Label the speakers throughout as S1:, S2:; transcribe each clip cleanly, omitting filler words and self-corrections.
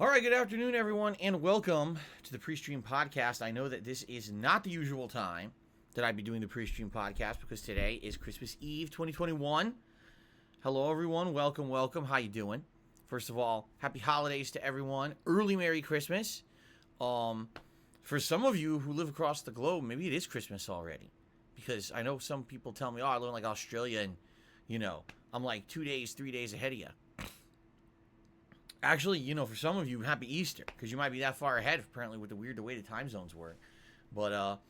S1: All right, good afternoon, everyone, and welcome to the PreStream podcast. I know that this is not the usual time that I'd be doing the PreStream podcast because today is Christmas Eve 2021. Hello, everyone. Welcome, welcome. How you doing? First of all, happy holidays to everyone. Early Merry Christmas. For some of you who live across the globe, maybe it is Christmas already. Because I know some people tell me, oh, I live in like Australia and, I'm like 2 days, 3 days ahead of you. Actually, for some of you, happy Easter, because you might be that far ahead, apparently, with the way the time zones work. But,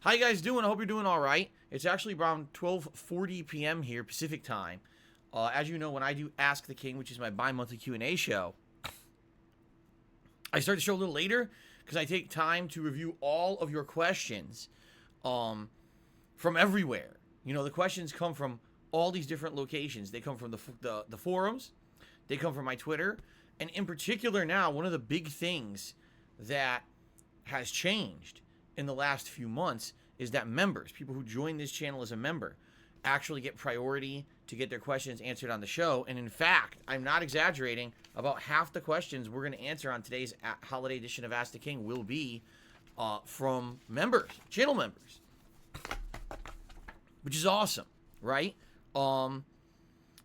S1: how you guys doing? I hope you're doing all right. It's actually around 12:40 p.m. here, Pacific time. As you know, when I do Ask the King, which is my bi-monthly Q&A show, I start the show a little later, because I take time to review all of your questions from everywhere. The questions come from all these different locations. They come from the forums. They come from my Twitter. And in particular now, one of the big things that has changed in the last few months is that members, people who join this channel as a member, actually get priority to get their questions answered on the show. And in fact, I'm not exaggerating, about half the questions we're going to answer on today's holiday edition of Ask the King will be from members, channel members, which is awesome, right? So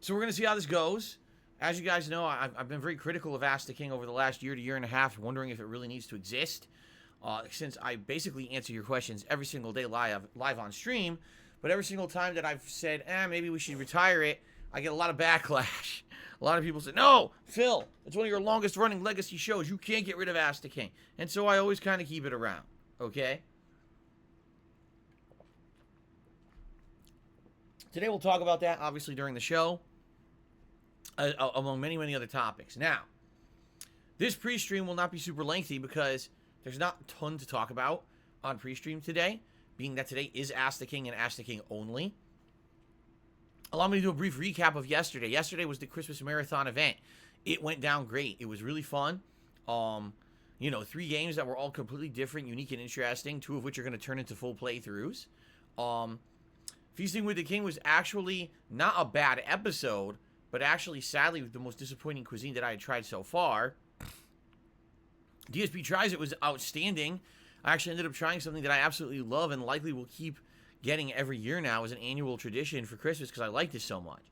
S1: we're going to see how this goes. As you guys know, I've been very critical of Ask the King over the last year to year and a half, wondering if it really needs to exist, since I basically answer your questions every single day live on stream. But every single time that I've said, maybe we should retire it, I get a lot of backlash. A lot of people say, no, Phil, it's one of your longest running legacy shows. You can't get rid of Ask the King. And so I always kind of keep it around, okay? Today we'll talk about that, obviously, during the show. Among many, many other topics. Now, this pre-stream will not be super lengthy because there's not a ton to talk about on pre-stream today, being that today is Ask the King and Ask the King only. Allow me to do a brief recap of yesterday. Yesterday was the Christmas Marathon event. It went down great. It was really fun. 3 games that were all completely different, unique, and interesting, 2 of which are going to turn into full playthroughs. Feasting with the King was actually not a bad episode, but actually, sadly, the most disappointing cuisine that I had tried so far. DSP Tries It was outstanding. I actually ended up trying something that I absolutely love and likely will keep getting every year now as an annual tradition for Christmas because I like this so much.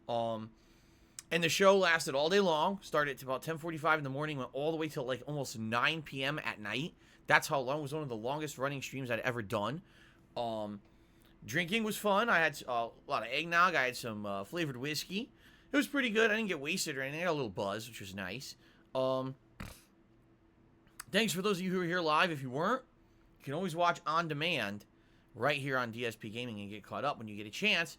S1: And the show lasted all day long. Started at about 10:45 in the morning, went all the way till like almost 9 p.m. at night. That's how long. It was one of the longest running streams I'd ever done. Drinking was fun. I had a lot of eggnog. I had some flavored whiskey. It was pretty good. I didn't get wasted or anything. I got a little buzz, which was nice. Thanks for those of you who are here live. If you weren't, you can always watch on demand right here on DSPGaming and get caught up when you get a chance.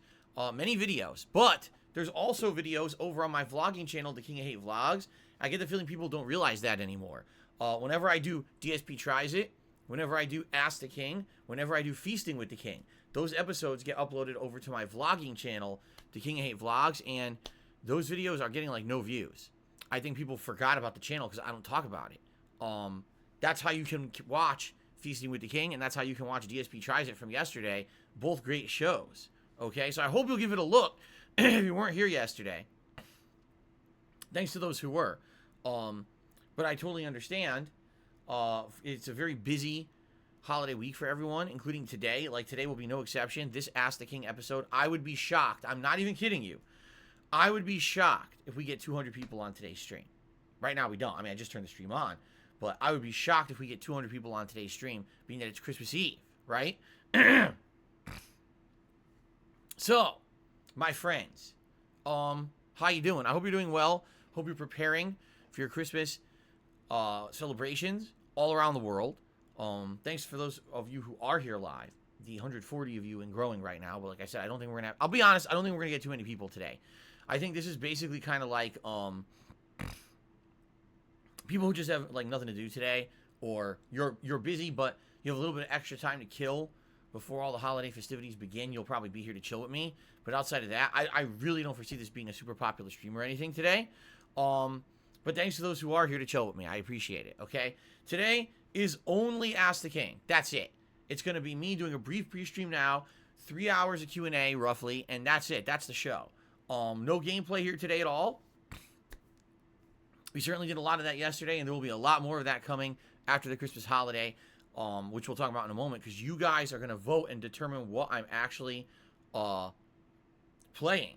S1: Many videos. But there's also videos over on my vlogging channel, The King of Hate Vlogs. I get the feeling people don't realize that anymore. Whenever I do DSP Tries It, whenever I do Ask the King, whenever I do Feasting with the King, those episodes get uploaded over to my vlogging channel, The King of Hate Vlogs, and those videos are getting like no views. I think people forgot about the channel because I don't talk about it. That's how you can watch Feasting with the King, and that's how you can watch DSP Tries It from yesterday. Both great shows. Okay, so I hope you'll give it a look if you weren't here yesterday. Thanks to those who were. But I totally understand. It's a very busy holiday week for everyone, including today. Like today will be no exception. This Ask the King episode, I would be shocked. I'm not even kidding you. I would be shocked if we get 200 people on today's stream. Right now we don't. I mean, I just turned the stream on. But I would be shocked if we get 200 people on today's stream, being that it's Christmas Eve, right? So, my friends, how you doing? I hope you're doing well. Hope you're preparing for your Christmas celebrations all around the world. Thanks for those of you who are here live. The 140 of you and growing right now. But like I said, I don't think we're going to I'll be honest, I don't think we're going to get too many people today. I think this is basically kind of like people who just have like nothing to do today, or you're busy but you have a little bit of extra time to kill before all the holiday festivities begin. You'll probably be here to chill with me. But outside of that, I really don't foresee this being a super popular stream or anything today. But thanks to those who are here to chill with me. I appreciate it, okay? Today is only Ask the King. That's it. It's going to be me doing a brief pre-stream now, 3 hours of Q&A roughly, and that's it. That's the show. No gameplay here today at all. We certainly did a lot of that yesterday, and there will be a lot more of that coming after the Christmas holiday, which we'll talk about in a moment, because you guys are going to vote and determine what I'm actually playing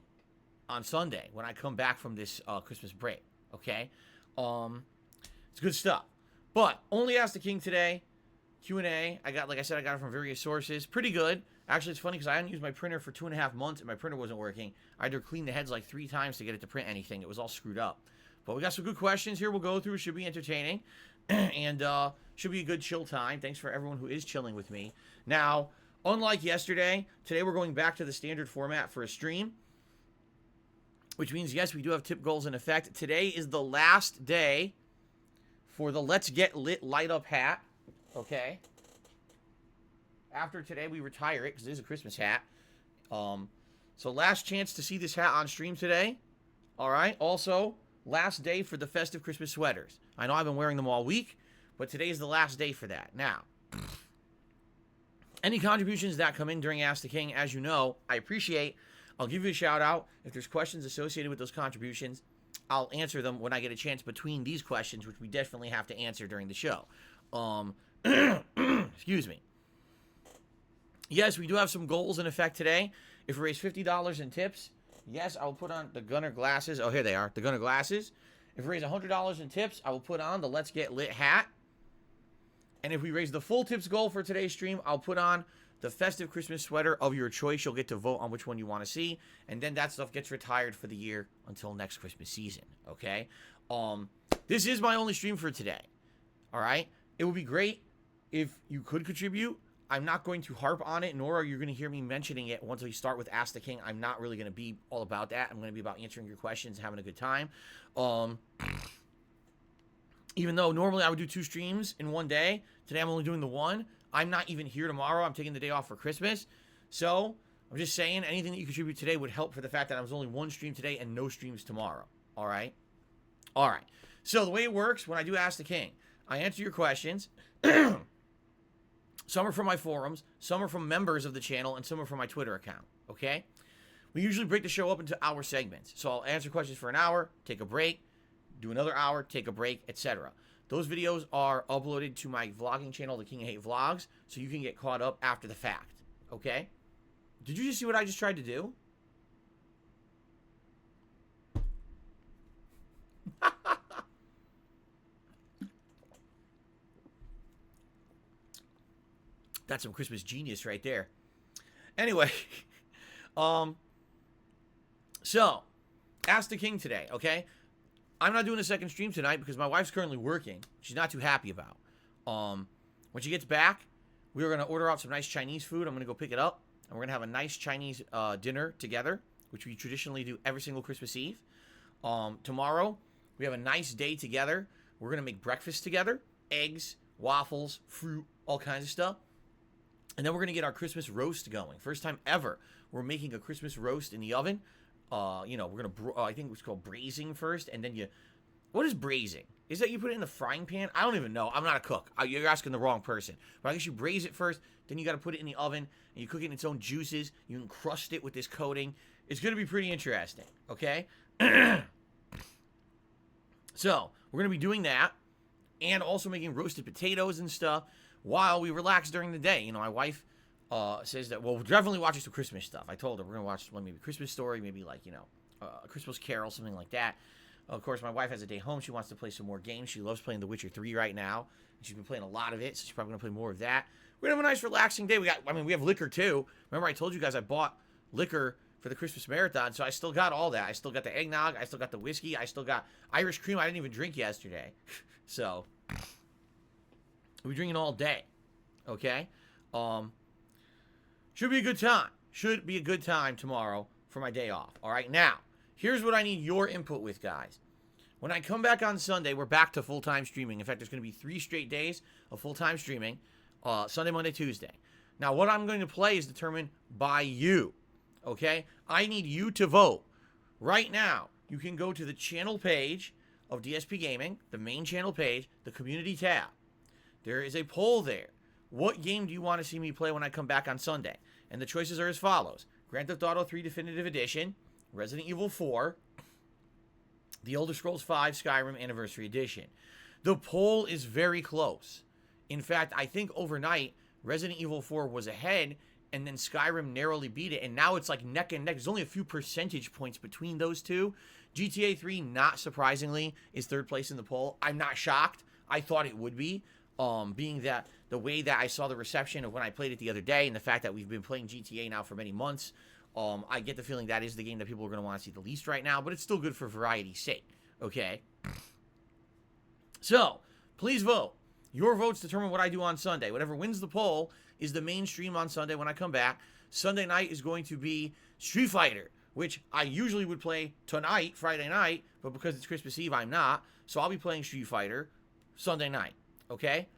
S1: on Sunday when I come back from this Christmas break, okay? It's good stuff. But only Ask the King today. Q&A. I got, like I said, I got it from various sources. Pretty good. Actually, it's funny because I hadn't used my printer for 2.5 months and my printer wasn't working. I had to clean the heads like 3 times to get it to print anything. It was all screwed up. But we got some good questions here we'll go through. Should be entertaining. And should be a good chill time. Thanks for everyone who is chilling with me. Now, unlike yesterday, today we're going back to the standard format for a stream. Which means, yes, we do have tip goals in effect. Today is the last day for the Let's Get Lit Light Up hat. Okay. After today, we retire it because it is a Christmas hat. So last chance to see this hat on stream today. All right. Also, last day for the festive Christmas sweaters. I know I've been wearing them all week, but today is the last day for that. Now, any contributions that come in during Ask the King, as you know, I appreciate. I'll give you a shout out. If there's questions associated with those contributions, I'll answer them when I get a chance between these questions, which we definitely have to answer during the show. Excuse me. Yes, we do have some goals in effect today. If we raise $50 in tips, yes, I will put on the Gunner glasses. Oh, here they are, the Gunner glasses. If we raise $100 in tips, I will put on the Let's Get Lit hat. And if we raise the full tips goal for today's stream, I'll put on the festive Christmas sweater of your choice. You'll get to vote on which one you want to see. And then that stuff gets retired for the year until next Christmas season. Okay? This is my only stream for today. All right? It would be great if you could contribute. I'm not going to harp on it, nor are you going to hear me mentioning it once we start with Ask the King. I'm not really going to be all about that. I'm going to be about answering your questions, having a good time. Even though normally I would do 2 streams in one day, today I'm only doing the one. I'm not even here tomorrow. I'm taking the day off for Christmas. So, I'm just saying, anything that you contribute today would help for the fact that I was only 1 stream today and no streams tomorrow. All right? All right. So, the way it works when I do Ask the King, I answer your questions. Some are from my forums, some are from members of the channel, and some are from my Twitter account. Okay? We usually break the show up into hour segments. So, I'll answer questions for an hour, take a break, do another hour, take a break, etc. Those videos are uploaded to my vlogging channel, The King of Hate Vlogs, so you can get caught up after the fact. Okay? Did you just see what I just tried to do? That's some Christmas genius right there. Anyway, so, Ask the King today, okay? I'm not doing a second stream tonight because my wife's currently working. She's not too happy about. When she gets back, we're going to order out some nice Chinese food. I'm going to go pick it up. And we're going to have a nice Chinese dinner together, which we traditionally do every single Christmas Eve. Tomorrow, we have a nice day together. We're going to make breakfast together. Eggs, waffles, fruit, all kinds of stuff. And then we're going to get our Christmas roast going. First time ever, we're making a Christmas roast in the oven. We're going to, I think it's called braising first. And then what is braising? Is that you put it in the frying pan? I don't even know. I'm not a cook. You're asking the wrong person. But I guess you braise it first. Then you got to put it in the oven. And you cook it in its own juices. You encrust it with this coating. It's going to be pretty interesting. Okay? So, we're going to be doing that. And also making roasted potatoes and stuff while we relax during the day. You know, my wife says that, well, we'll definitely watch some Christmas stuff. I told her we're going to watch maybe Christmas Story, maybe like, a Christmas Carol, something like that. Of course, my wife has a day home. She wants to play some more games. She loves playing The Witcher 3 right now. She's been playing a lot of it, so she's probably going to play more of that. We're going to have a nice, relaxing day. We have liquor, too. Remember, I told you guys I bought liquor for the Christmas marathon, so I still got all that. I still got the eggnog. I still got the whiskey. I still got Irish cream I didn't even drink yesterday. So, we're drinking all day. Okay? Should be a good time. Should be a good time tomorrow for my day off. All right? Now, here's what I need your input with, guys. When I come back on Sunday, we're back to full-time streaming. In fact, there's going to be 3 straight days of full-time streaming. Sunday, Monday, Tuesday. Now, what I'm going to play is determined by you. Okay? I need you to vote. Right now, you can go to the channel page of DSPGaming, the main channel page, the community tab. There is a poll there. What game do you want to see me play when I come back on Sunday? And the choices are as follows. Grand Theft Auto 3 Definitive Edition, Resident Evil 4, The Elder Scrolls V Skyrim Anniversary Edition. The poll is very close. In fact, I think overnight, Resident Evil 4 was ahead, and then Skyrim narrowly beat it, and now it's like neck and neck. There's only a few percentage points between those two. GTA 3, not surprisingly, is third place in the poll. I'm not shocked. I thought it would be, being that the way that I saw the reception of when I played it the other day, and the fact that we've been playing GTA now for many months, I get the feeling that is the game that people are going to want to see the least right now, but it's still good for variety's sake, okay? So, please vote. Your votes determine what I do on Sunday. Whatever wins the poll is the main stream on Sunday when I come back. Sunday night is going to be Street Fighter, which I usually would play tonight, Friday night, but because it's Christmas Eve, I'm not. So I'll be playing Street Fighter Sunday night, okay?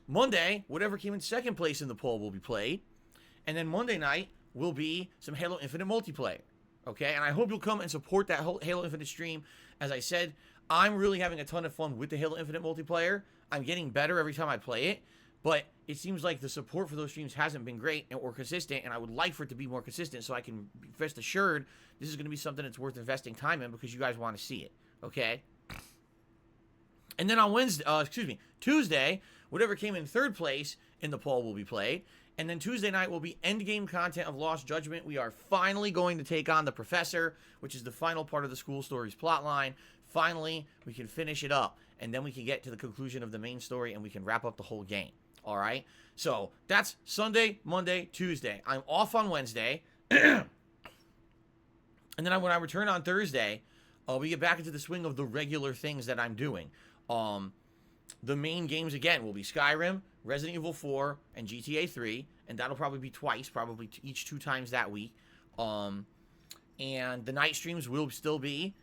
S1: Monday, whatever came in second place in the poll will be played. And then Monday night will be some Halo Infinite multiplayer, okay? And I hope you'll come and support that whole Halo Infinite stream. As I said, I'm really having a ton of fun with the Halo Infinite multiplayer. I'm getting better every time I play it, but it seems like the support for those streams hasn't been great or consistent, and I would like for it to be more consistent so I can rest assured this is going to be something that's worth investing time in because you guys want to see it, okay? And then on Tuesday, whatever came in third place in the poll will be played. And then Tuesday night will be endgame content of Lost Judgment. We are finally going to take on the Professor, which is the final part of the school story's plotline. Finally, we can finish it up. And then we can get to the conclusion of the main story and we can wrap up the whole game. All right? So that's Sunday, Monday, Tuesday. I'm off on Wednesday. And then when I return on Thursday, we get back into the swing of the regular things that I'm doing. The main games, again, will be Skyrim, Resident Evil 4, and GTA 3. And that'll probably be twice, probably each 2 times that week. And the night streams will still be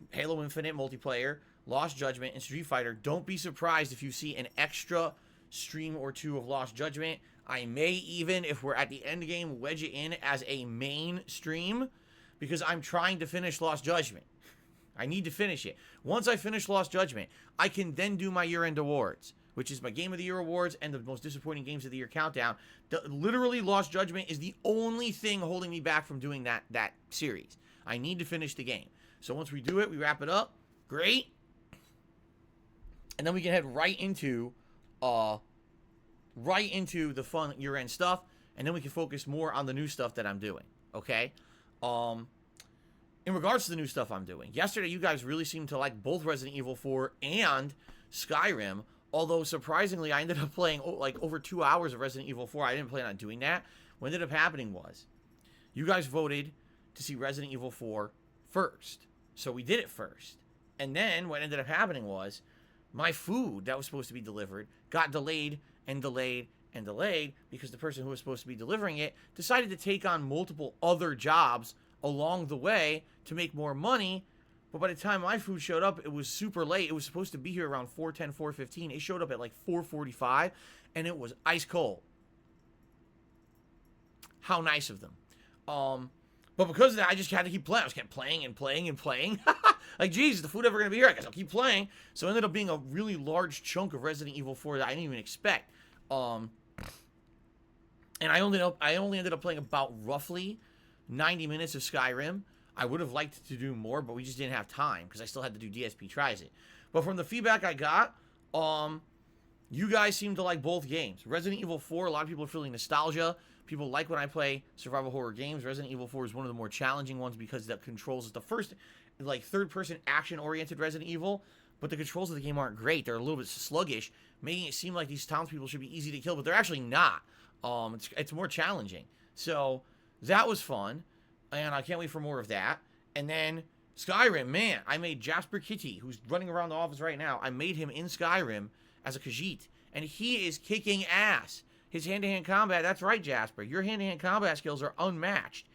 S1: Halo Infinite multiplayer, Lost Judgment, and Street Fighter. Don't be surprised if you see an extra stream or 2 of Lost Judgment. I may even, if we're at the end game, wedge it in as a main stream because I'm trying to finish Lost Judgment. I need to finish it. Once I finish Lost Judgment, I can then do my year-end awards, which is my Game of the Year awards and the most disappointing games of the year countdown. Literally, Lost Judgment is the only thing holding me back from doing that series. I need to finish the game. So once we do it, we wrap it up. Great. And then we can head right into the fun year-end stuff, and then we can focus more on the new stuff that I'm doing. Okay? In regards to the new stuff I'm doing, yesterday you guys really seemed to like both Resident Evil 4 and Skyrim, although surprisingly I ended up playing like over 2 hours of Resident Evil 4. I didn't plan on doing that. What ended up happening was you guys voted to see Resident Evil 4 first. So we did it first. And then what ended up happening was my food that was supposed to be delivered got delayed and delayed and delayed because the person who was supposed to be delivering it decided to take on multiple other jobs along the way to make more money. But by the time my food showed up, it was super late. It was supposed to be here around 4:10, 4:15. It showed up at like 4:45, and it was ice cold. How nice of them. But because of that, I just had to keep playing. I just kept playing and playing and playing. Like, geez, is the food ever going to be here? I guess I'll keep playing. So it ended up being a really large chunk of Resident Evil 4 that I didn't even expect. And I only ended up playing about roughly 90 minutes of Skyrim. I would have liked to do more, but we just didn't have time because I still had to do DSP Tries It. But from the feedback I got, you guys seem to like both games. Resident Evil 4, a lot of people are feeling nostalgia. People like when I play survival horror games. Resident Evil 4 is one of the more challenging ones because the controls is the first, like, third-person action-oriented Resident Evil, but the controls of the game aren't great. They're a little bit sluggish, making it seem like these townspeople should be easy to kill, but they're actually not. It's more challenging. So that was fun, and I can't wait for more of that. And then Skyrim, man, I made Jasper Kitty, who's running around the office right now. I made him in Skyrim as a Khajiit, and he is kicking ass. His hand-to-hand combat, that's right, Jasper. Your hand-to-hand combat skills are unmatched.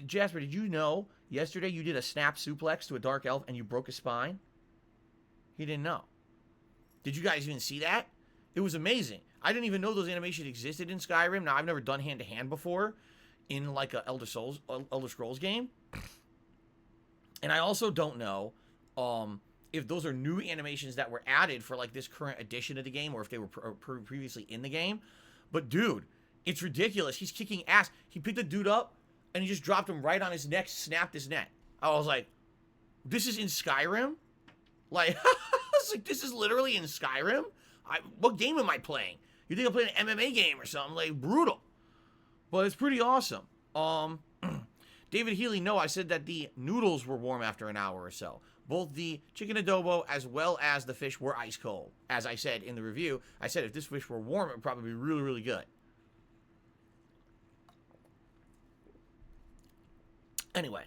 S1: Jasper, did you know yesterday you did a snap suplex to a dark elf and you broke his spine? He didn't know. Did you guys even see that? It was amazing. I didn't even know those animations existed in Skyrim. Now, I've never done hand-to-hand before in like a Elder Scrolls game. And I also don't know if those are new animations that were added for like this current edition of the game or if they were previously in the game. But dude, it's ridiculous. He's kicking ass. He picked the dude up and he just dropped him right on his neck, snapped his neck. I was like, this is in Skyrim? Like, it's like, this is literally in Skyrim? What game am I playing? You think I'm playing an MMA game or something? Like, brutal. But it's pretty awesome. David Healy, no, I said that the noodles were warm after an hour or so. Both the chicken adobo as well as the fish were ice cold. As I said in the review, I said if this fish were warm, it would probably be really, really good. Anyway,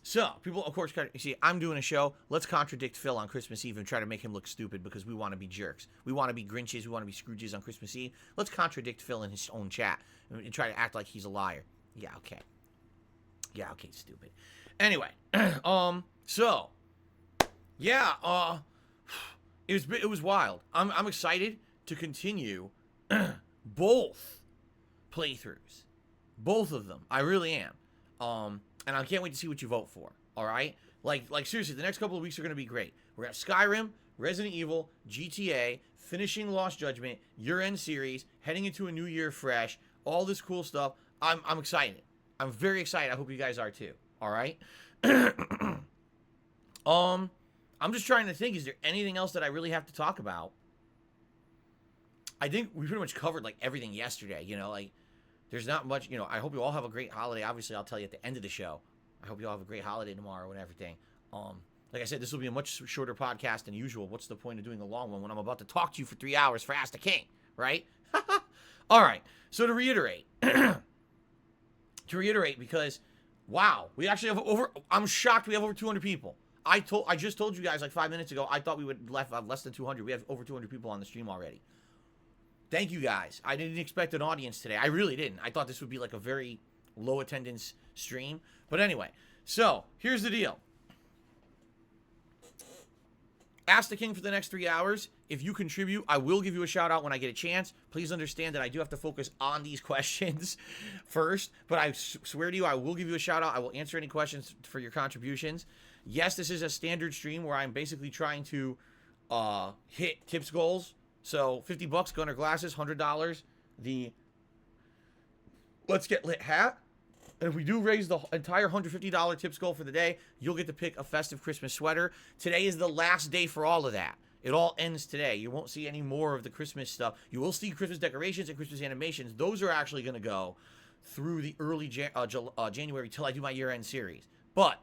S1: so people, of course, you see, I'm doing a show. Let's contradict Phil on Christmas Eve and try to make him look stupid because we want to be jerks. We want to be Grinches. We want to be Scrooges on Christmas Eve. Let's contradict Phil in his own chat and try to act like he's a liar. Yeah, okay. Yeah, okay, stupid. Anyway, so yeah, it was wild. I'm excited to continue both playthroughs, both of them. I really am. And I can't wait to see what you vote for. All right, like seriously, the next couple of weeks are gonna be great. We're gonna Skyrim, Resident Evil, GTA, finishing Lost Judgment, year-end series, heading into a new year fresh. All this cool stuff. I'm excited. I'm very excited. I hope you guys are too. All right. I'm just trying to think. Is there anything else that I really have to talk about? I think we pretty much covered like everything yesterday. You know, like there's not much. You know, I hope you all have a great holiday. Obviously, I'll tell you at the end of the show. I hope you all have a great holiday tomorrow and everything. Like I said, this will be a much shorter podcast than usual. What's the point of doing a long one when I'm about to talk to you for 3 hours for Ask the King, right? All right. So to reiterate. Because wow, we actually have I'm shocked we have over 200 people. I just told you guys like 5 minutes ago I thought we would have less than 200. We have over 200 people on the stream already. Thank you guys. I didn't expect an audience today. I really didn't. I thought this would be like a very low attendance stream. But anyway, so here's the deal. Ask the King for the next 3 hours. If you contribute, I will give you a shout out when I get a chance. Please understand that I do have to focus on these questions first, but I swear to you, I will give you a shout out. I will answer any questions for your contributions. Yes, this is a standard stream where I'm basically trying to hit tips goals. So $50 Gunner glasses, $100 the Let's Get Lit hat. And if we do raise the entire $150 tips goal for the day, you'll get to pick a festive Christmas sweater. Today is the last day for all of that. It all ends today. You won't see any more of the Christmas stuff. You will see Christmas decorations and Christmas animations. Those are actually going to go through the early January till I do my year-end series. But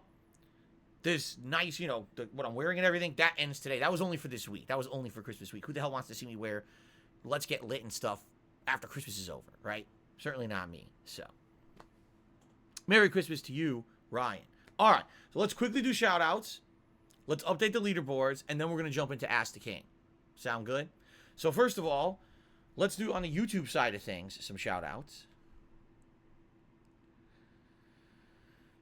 S1: this nice, you know, what I'm wearing and everything, that ends today. That was only for this week. That was only for Christmas week. Who the hell wants to see me wear Let's Get Lit and stuff after Christmas is over, right? Certainly not me. So, Merry Christmas to you, Ryan. All right, so let's quickly do shout-outs. Let's update the leaderboards, and then we're going to jump into Ask the King. Sound good? So first of all, let's do on the YouTube side of things some shout-outs.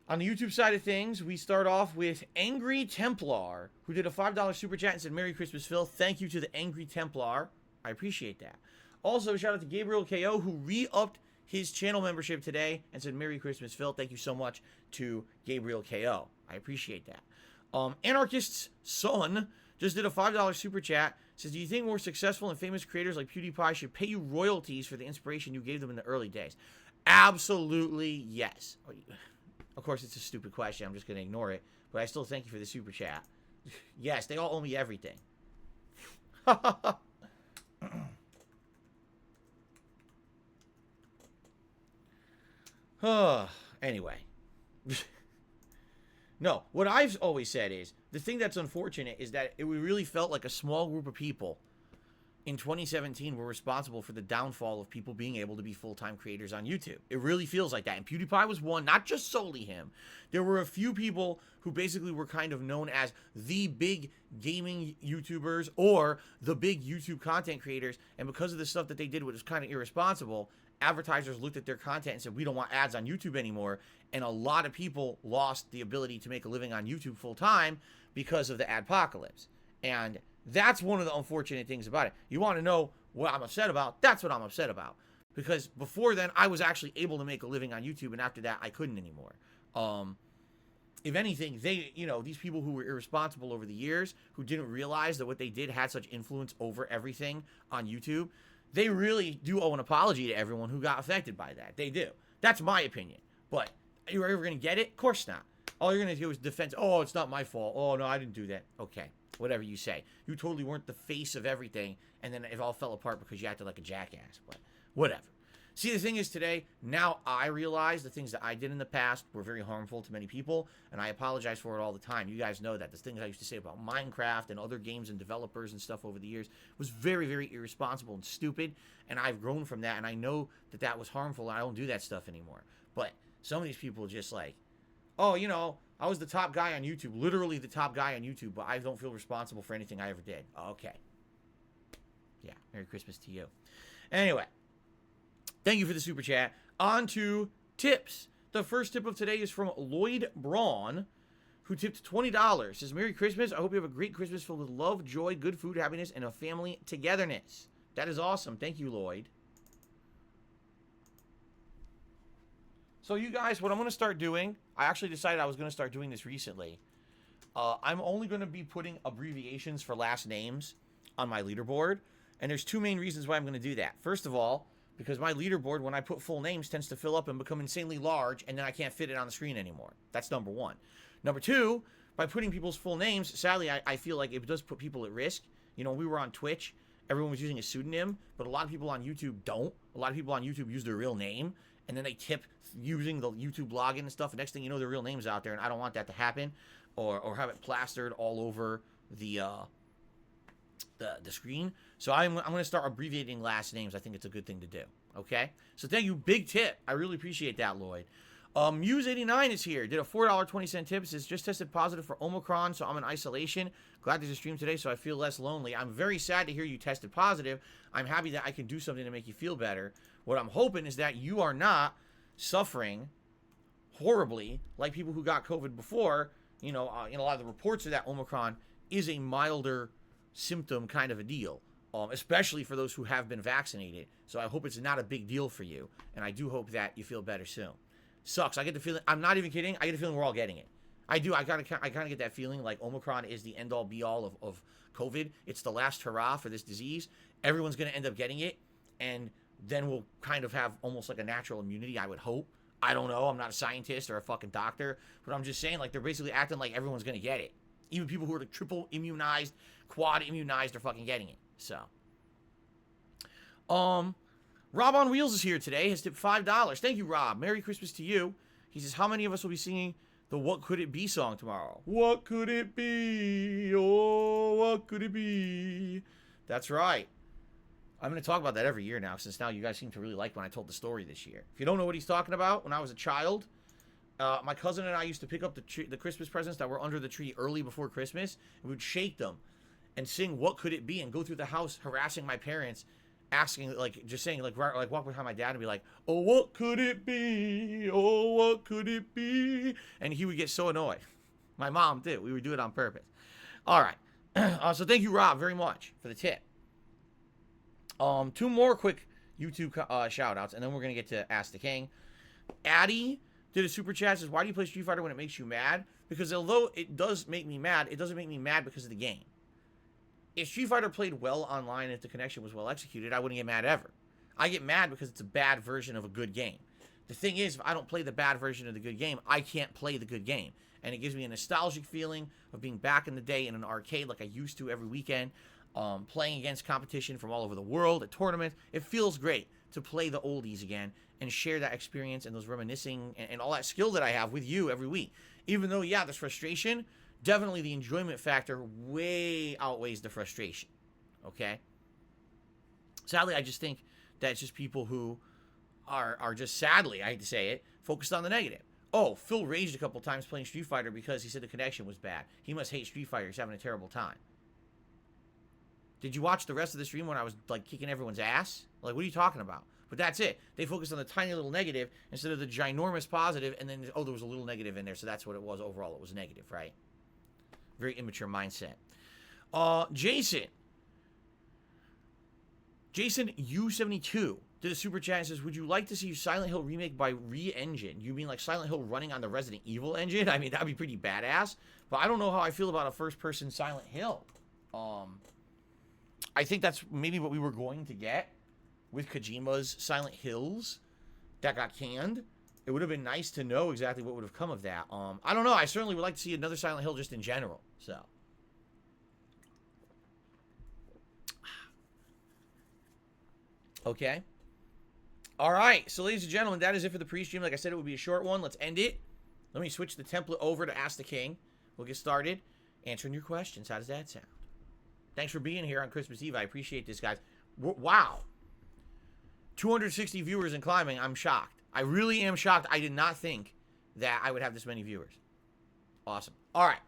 S1: On the YouTube side of things, we start off with Angry Templar, who did a $5 super chat and said, Merry Christmas, Phil. Thank you to the Angry Templar. I appreciate that. Also, shout out to Gabriel KO, who re-upped his channel membership today and said, Merry Christmas, Phil. Thank you so much to Gabriel KO. I appreciate that. Anarchist's son just did a $5 super chat. Says, do you think more successful and famous creators like PewDiePie should pay you royalties for the inspiration you gave them in the early days? Absolutely yes. Of course, it's a stupid question. I'm just going to ignore it. But I still thank you for the super chat. Yes, they all owe me everything. Anyway. No, what I've always said is, the thing that's unfortunate is that we really felt like a small group of people in 2017 were responsible for the downfall of people being able to be full-time creators on YouTube. It really feels like that. And PewDiePie was one, not just solely him. There were a few people who basically were kind of known as the big gaming YouTubers or the big YouTube content creators. And because of the stuff that they did, which was kind of irresponsible, advertisers looked at their content and said, we don't want ads on YouTube anymore. And a lot of people lost the ability to make a living on YouTube full-time because of the adpocalypse. And that's one of the unfortunate things about it. You want to know what I'm upset about? That's what I'm upset about. Because before then, I was actually able to make a living on YouTube, and after that, I couldn't anymore. If anything, these people who were irresponsible over the years, who didn't realize that what they did had such influence over everything on YouTube, they really do owe an apology to everyone who got affected by that. They do. That's my opinion. But are you ever going to get it? Of course not. All you're going to do is defend, oh, it's not my fault. Oh, no, I didn't do that. Okay. whatever you say. You totally weren't the face of everything, and then it all fell apart because you acted like a jackass. But whatever. See, the thing is today, now I realize the things that I did in the past were very harmful to many people, and I apologize for it all the time. You guys know that. The things I used to say about Minecraft and other games and developers and stuff over the years was very, very irresponsible and stupid, and I've grown from that, and I know that that was harmful, and I don't do that stuff anymore. But some of these people just like, oh, you know, I was the top guy on YouTube, literally the top guy on YouTube, but I don't feel responsible for anything I ever did. Okay. Yeah, Merry Christmas to you. Anyway. Thank you for the super chat. On to tips. The first tip of today is from Lloyd Braun, who tipped $20. Says, Merry Christmas. I hope you have a great Christmas filled with love, joy, good food, happiness, and a family togetherness. That is awesome. Thank you, Lloyd. So you guys, what I'm going to start doing, I actually decided I was going to start doing this recently. I'm only going to be putting abbreviations for last names on my leaderboard. And there's two main reasons why I'm going to do that. First of all, because my leaderboard, when I put full names, tends to fill up and become insanely large, and then I can't fit it on the screen anymore. That's number one. Number two, by putting people's full names, sadly, I feel like it does put people at risk. You know, we were on Twitch, everyone was using a pseudonym, but a lot of people on YouTube don't. A lot of people on YouTube use their real name, and then they tip using the YouTube login and stuff. And next thing you know, their real name's out there, and I don't want that to happen, or have it plastered all over the screen. So I'm going to start abbreviating last names. I think it's a good thing to do. Okay? So thank you. Big tip. I really appreciate that, Lloyd. Muse89 is here. Did a $4.20 tip. Says, just tested positive for Omicron, so I'm in isolation. Glad there's a stream today, so I feel less lonely. I'm very sad to hear you tested positive. I'm happy that I can do something to make you feel better. What I'm hoping is that you are not suffering horribly like people who got COVID before. You know, a lot of the reports are that Omicron is a milder symptom kind of a deal, especially for those who have been vaccinated. So I hope it's not a big deal for you, and I do hope that you feel better soon. Sucks. I get the feeling, I'm not even kidding, I get the feeling we're all getting it. I do. I kind of get that feeling like Omicron is the end-all be-all of COVID. It's the last hurrah for this disease. Everyone's going to end up getting it, and then we'll kind of have almost like a natural immunity, I would hope. I don't know. I'm not a scientist or a fucking doctor, but I'm just saying, like, they're basically acting like everyone's going to get it. Even people who are like triple immunized, quad immunized are fucking getting it. So, Rob on Wheels is here today. Has tipped $5. Thank you, Rob. Merry Christmas to you. He says, how many of us will be singing the What Could It Be song tomorrow? What could it be? Oh, what could it be? That's right. I'm going to talk about that every year now, since now you guys seem to really like when I told the story this year. If you don't know what he's talking about, when I was a child, my cousin and I used to pick up the Christmas presents that were under the tree early before Christmas, and we'd shake them and sing What Could It Be, and go through the house harassing my parents, asking, like, just saying, like walk behind my dad and be like, oh, what could it be? Oh, what could it be? And he would get so annoyed. My mom did. We would do it on purpose. All right. So thank you, Rob, very much for the tip. Two more quick YouTube shout outs, and then we're going to get to Ask the King. Addie did a super chat, says, why do you play Street Fighter when it makes you mad? Because although it does make me mad, it doesn't make me mad because of the game. If Street Fighter played well online and if the connection was well executed, I wouldn't get mad ever. I get mad because it's a bad version of a good game. The thing is, if I don't play the bad version of the good game, I can't play the good game. And it gives me a nostalgic feeling of being back in the day in an arcade like I used to every weekend, playing against competition from all over the world at tournaments. It feels great to play the oldies again and share that experience and those reminiscing and all that skill that I have with you every week. Even though, yeah, there's frustration, definitely the enjoyment factor way outweighs the frustration, okay? Sadly, I just think that it's just people who are just, sadly, I hate to say it, focused on the negative. Oh, Phil raged a couple times playing Street Fighter because he said the connection was bad. He must hate Street Fighter. He's having a terrible time. Did you watch the rest of the stream when I was, like, kicking everyone's ass? Like, what are you talking about? But that's it. They focused on the tiny little negative instead of the ginormous positive, and then, oh, there was a little negative in there, so that's what it was overall. It was negative, right? Very immature mindset. Jason U72 did a super chat and says, would you like to see Silent Hill remake by Re-Engine? You mean like Silent Hill running on the Resident Evil engine? I mean, that'd be pretty badass. But I don't know how I feel about a first-person Silent Hill. I think that's maybe what we were going to get with Kojima's Silent Hills that got canned. It would have been nice to know exactly what would have come of that. I don't know. I certainly would like to see another Silent Hill just in general. So, Okay. All right. So, ladies and gentlemen, that is it for the pre-stream. Like I said, it would be a short one. Let's end it. Let me switch the template over to Ask the King. We'll get started answering your questions. How does that sound? Thanks for being here on Christmas Eve. I appreciate this, guys. Wow. 260 viewers and climbing. I'm shocked. I really am shocked. I did not think that I would have this many viewers. Awesome. All right.